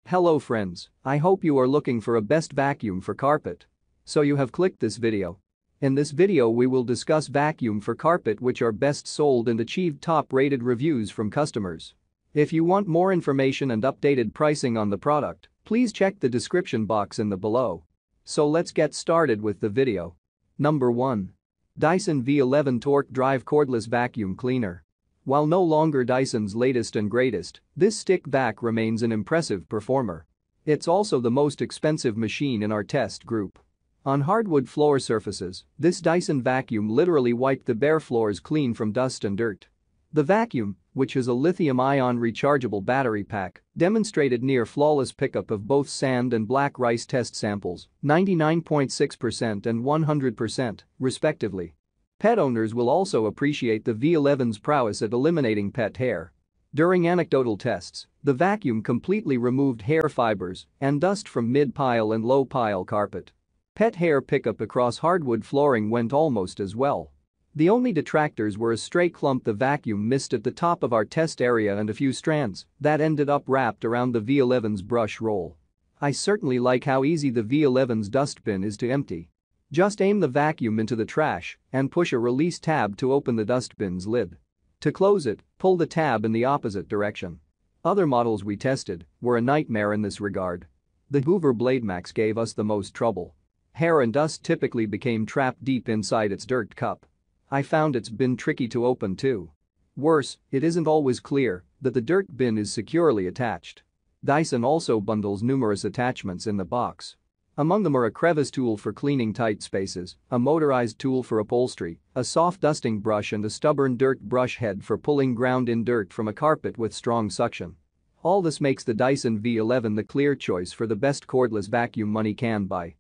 Hello friends, I hope you are looking for a best vacuum for carpet. So you have clicked this video. In this video we will discuss vacuum for carpet which are best sold and achieved top rated reviews from customers. If you want more information and updated pricing on the product, please check the description box in the below. So let's get started with the video. Number 1. Dyson V11 Torque Drive Cordless Vacuum Cleaner. While no longer Dyson's latest and greatest, this stick vac remains an impressive performer. It's also the most expensive machine in our test group. On hardwood floor surfaces, this Dyson vacuum literally wiped the bare floors clean from dust and dirt. The vacuum, which is a lithium-ion rechargeable battery pack, demonstrated near-flawless pickup of both sand and black rice test samples, 99.6% and 100%, respectively. Pet owners will also appreciate the V11's prowess at eliminating pet hair. During anecdotal tests, the vacuum completely removed hair fibers and dust from mid-pile and low-pile carpet. Pet hair pickup across hardwood flooring went almost as well. The only detractors were a stray clump the vacuum missed at the top of our test area and a few strands that ended up wrapped around the V11's brush roll. I certainly like how easy the V11's dustbin is to empty. Just aim the vacuum into the trash and push a release tab to open the dustbin's lid. To close it, pull the tab in the opposite direction. Other models we tested were a nightmare in this regard. The Hoover BladeMax gave us the most trouble. Hair and dust typically became trapped deep inside its dirt cup. I found it's bin tricky to open too. Worse, it isn't always clear that the dirt bin is securely attached. Dyson also bundles numerous attachments in the box. Among them are a crevice tool for cleaning tight spaces, a motorized tool for upholstery, a soft dusting brush and a stubborn dirt brush head for pulling ground-in dirt from a carpet with strong suction. All this makes the Dyson V11 the clear choice for the best cordless vacuum money can buy.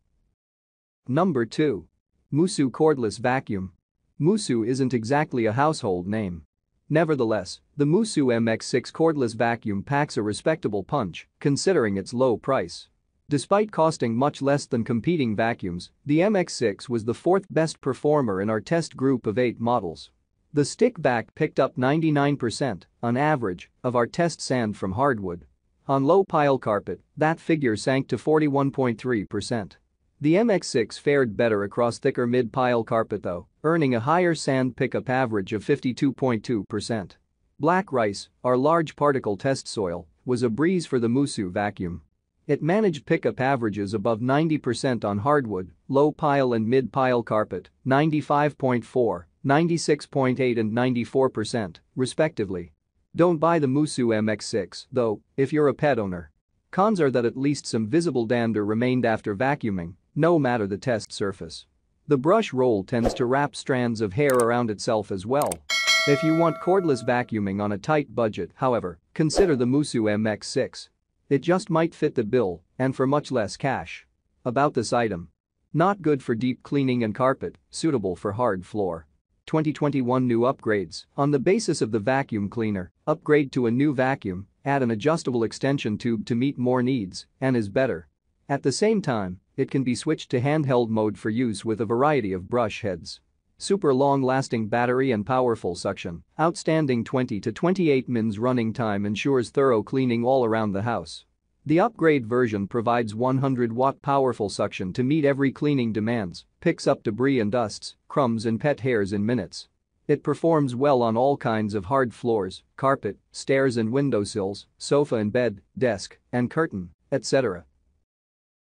Number 2. MOOSOO Cordless Vacuum. MOOSOO isn't exactly a household name. Nevertheless, the MOOSOO MX6 cordless vacuum packs a respectable punch, considering its low price. Despite costing much less than competing vacuums, the MX6 was the fourth best performer in our test group of 8 models. The stick vac picked up 99%, on average, of our test sand from hardwood. On low-pile carpet, that figure sank to 41.3%. The MX6 fared better across thicker mid-pile carpet though, earning a higher sand pickup average of 52.2%. Black rice, our large particle test soil, was a breeze for the MOOSOO vacuum. It managed pickup averages above 90% on hardwood, low-pile and mid-pile carpet, 95.4, 96.8 and 94%, respectively. Don't buy the MOOSOO MX6, though, if you're a pet owner. Cons are that at least some visible dander remained after vacuuming, no matter the test surface. The brush roll tends to wrap strands of hair around itself as well. If you want cordless vacuuming on a tight budget, however, consider the MOOSOO MX6. It just might fit the bill, and for much less cash. About this item. Not good for deep cleaning and carpet, suitable for hard floor. 2021 new upgrades. On the basis of the vacuum cleaner, upgrade to a new vacuum, add an adjustable extension tube to meet more needs, and is better. At the same time, it can be switched to handheld mode for use with a variety of brush heads. Super long-lasting battery and powerful suction, outstanding 20 to 28 mins running time ensures thorough cleaning all around the house. The upgrade version provides 100-watt powerful suction to meet every cleaning demands, picks up debris and dusts, crumbs and pet hairs in minutes. It performs well on all kinds of hard floors, carpet, stairs and windowsills, sofa and bed, desk, and curtain, etc.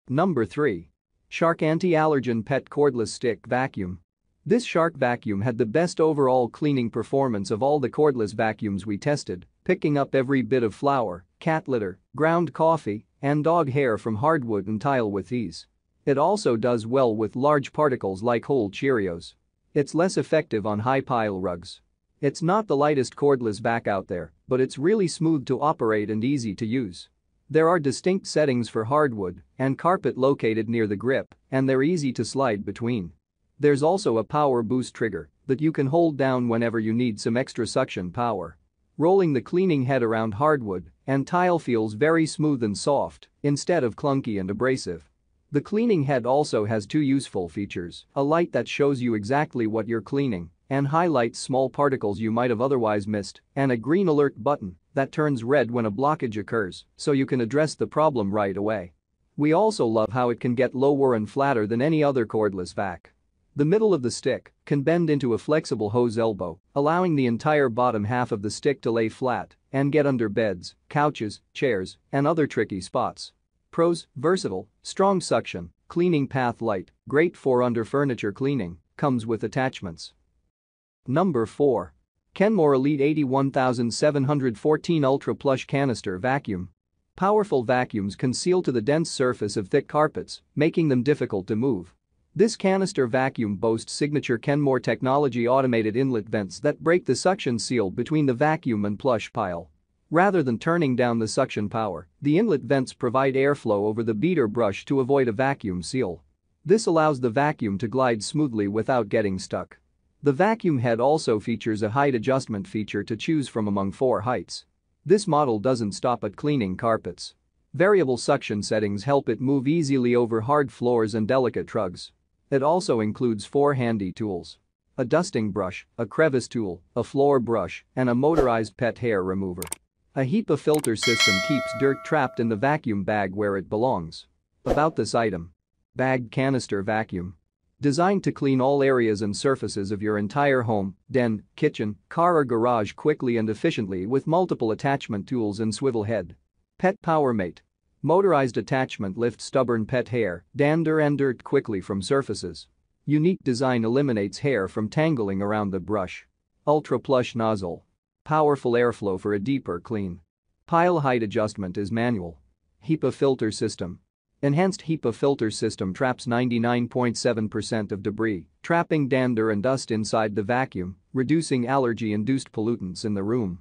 Number 3. Shark Anti-Allergen Pet Cordless Stick Vacuum. This Shark vacuum had the best overall cleaning performance of all the cordless vacuums we tested, picking up every bit of flour, cat litter, ground coffee, and dog hair from hardwood and tile with ease. It also does well with large particles like whole Cheerios. It's less effective on high-pile rugs. It's not the lightest cordless vac out there, but it's really smooth to operate and easy to use. There are distinct settings for hardwood and carpet located near the grip, and they're easy to slide between. There's also a power boost trigger that you can hold down whenever you need some extra suction power. Rolling the cleaning head around hardwood and tile feels very smooth and soft instead of clunky and abrasive. The cleaning head also has 2 useful features, a light that shows you exactly what you're cleaning and highlights small particles you might have otherwise missed, and a green alert button that turns red when a blockage occurs, so you can address the problem right away. We also love how it can get lower and flatter than any other cordless vac. The middle of the stick can bend into a flexible hose elbow, allowing the entire bottom half of the stick to lay flat and get under beds, couches, chairs, and other tricky spots. Pros: versatile, strong suction, cleaning path light, great for under furniture cleaning, comes with attachments. Number 4. Kenmore Elite 81714 Ultra Plush Canister Vacuum. Powerful vacuums can seal to the dense surface of thick carpets, making them difficult to move. This canister vacuum boasts signature Kenmore technology automated inlet vents that break the suction seal between the vacuum and plush pile. Rather than turning down the suction power, the inlet vents provide airflow over the beater brush to avoid a vacuum seal. This allows the vacuum to glide smoothly without getting stuck. The vacuum head also features a height adjustment feature to choose from among 4 heights. This model doesn't stop at cleaning carpets. Variable suction settings help it move easily over hard floors and delicate rugs. It also includes 4 handy tools: a dusting brush, a crevice tool, a floor brush, and a motorized pet hair remover. A HEPA filter system keeps dirt trapped in the vacuum bag where it belongs. About this item: bagged canister vacuum. Designed to clean all areas and surfaces of your entire home, den, kitchen, car or garage quickly and efficiently with multiple attachment tools and swivel head. Pet Power Mate. Motorized attachment lifts stubborn pet hair, dander and dirt quickly from surfaces. Unique design eliminates hair from tangling around the brush. Ultra Plush Nozzle. Powerful airflow for a deeper clean. Pile height adjustment is manual. HEPA filter system. Enhanced HEPA filter system traps 99.7% of debris, trapping dander and dust inside the vacuum, reducing allergy-induced pollutants in the room.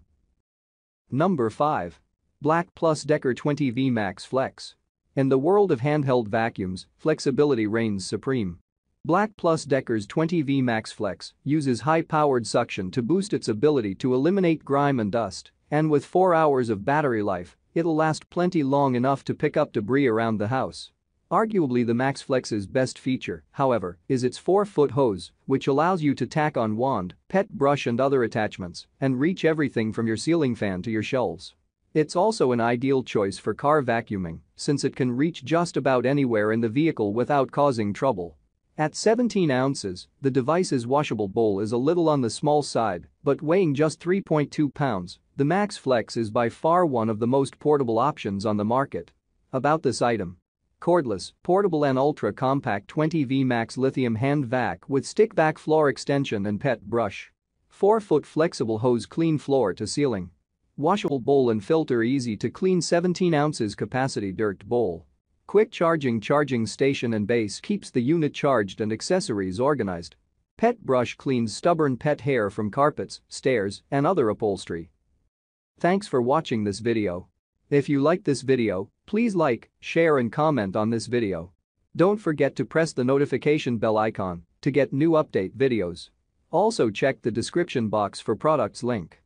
Number 5. BLACK+DECKER 20V Max Flex. In the world of handheld vacuums, flexibility reigns supreme. BLACK+DECKER's 20V Max Flex uses high-powered suction to boost its ability to eliminate grime and dust, and with 4 hours of battery life, it'll last plenty long enough to pick up debris around the house. Arguably the Max Flex's best feature, however, is its 4-foot hose, which allows you to tack on wand, pet brush and other attachments, and reach everything from your ceiling fan to your shelves. It's also an ideal choice for car vacuuming, since it can reach just about anywhere in the vehicle without causing trouble. At 17 ounces, the device's washable bowl is a little on the small side, but weighing just 3.2 pounds, the Max Flex is by far one of the most portable options on the market. About this item: cordless, portable and ultra-compact 20V Max lithium hand vac with stick vac floor extension and pet brush. 4-foot flexible hose, clean floor to ceiling. Washable bowl and filter, easy to clean, 17 ounces capacity dirt bowl. Quick charging station and base keeps the unit charged and accessories organized. Pet brush cleans stubborn pet hair from carpets, stairs, and other upholstery. Thanks for watching this video. If you liked this video, please like, share and comment on this video. Don't forget to press the notification bell icon to get new update videos. Also check the description box for products link.